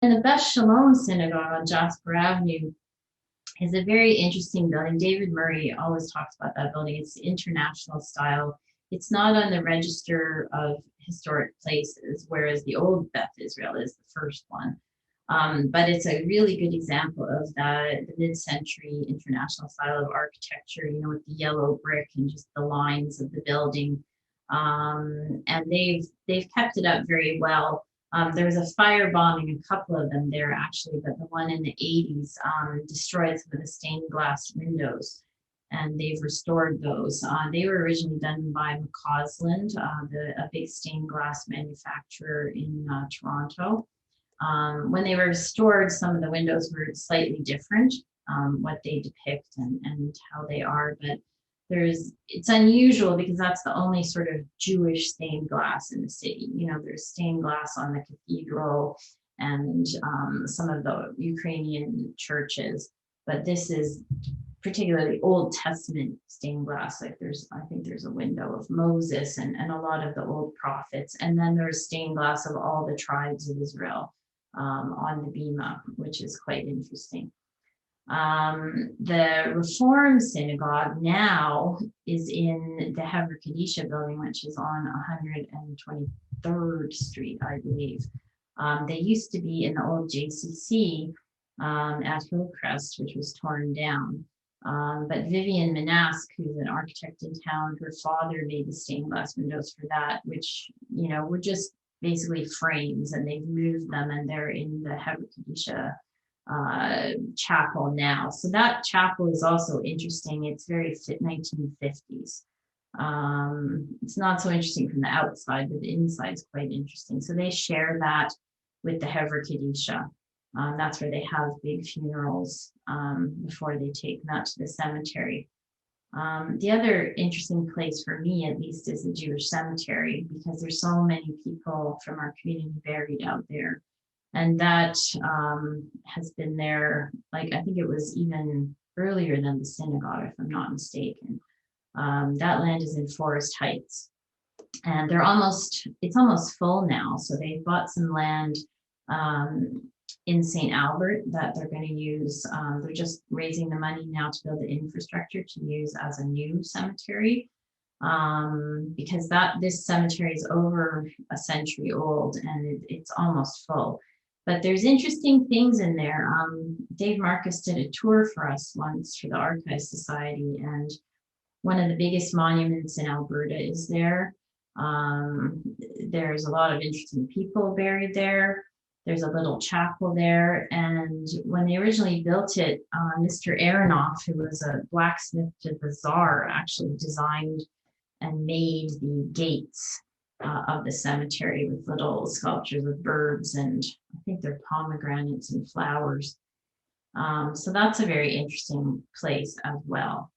And the Beth Shalom Synagogue on Jasper Avenue is a very interesting building. David Murray always talks about that building. It's international style. It's not on the register of historic places, whereas the old Beth Israel is the first one. But it's a really good example of the mid-century international style of architecture, with the yellow brick and just the lines of the building. And they've kept it up very well. There was a fire bombing, a couple of them there actually, but the one in the 80s destroyed some of the stained glass windows, and they've restored those. They were originally done by McCausland, a big stained glass manufacturer in Toronto. When they were restored, some of the windows were slightly different, what they depict and how they are, but it's unusual because that's the only sort of Jewish stained glass in the city. There's stained glass on the cathedral and some of the Ukrainian churches, but this is particularly Old Testament stained glass. Like I think there's a window of Moses and a lot of the old prophets. And then there's stained glass of all the tribes of Israel on the Bima, which is quite interesting. The Reform Synagogue now is in the Hever Kadisha building, which is on 123rd Street, I believe. They used to be in the old JCC at Hillcrest, which was torn down. But Vivian Manask, who's an architect in town, her father made the stained glass windows for that, which, were just basically frames, and they've moved them and they're in the Hever Kadisha chapel now. So that chapel is also interesting. It's very 1950s. It's not so interesting from the outside, but the inside is quite interesting. So they share that with the Hever Kadisha. That's where they have big funerals before they take that to the cemetery. The other interesting place for me, at least, is the Jewish cemetery, because there's so many people from our community buried out there. And that has been there, like, I think it was even earlier than the synagogue, if I'm not mistaken. That land is in Forest Heights, and it's almost full now. So they've bought some land in St. Albert that they're going to use. They're just raising the money now to build the infrastructure to use as a new cemetery, because this cemetery is over a century old and it's almost full. But there's interesting things in there. Dave Marcus did a tour for us once for the Archivist Society, and one of the biggest monuments in Alberta is there. There's a lot of interesting people buried there. There's a little chapel there. And when they originally built it, Mr. Aronoff, who was a blacksmith to the Tsar, actually designed and made the gates of the cemetery with little sculptures of birds, and I think they're pomegranates and flowers. So that's a very interesting place as well.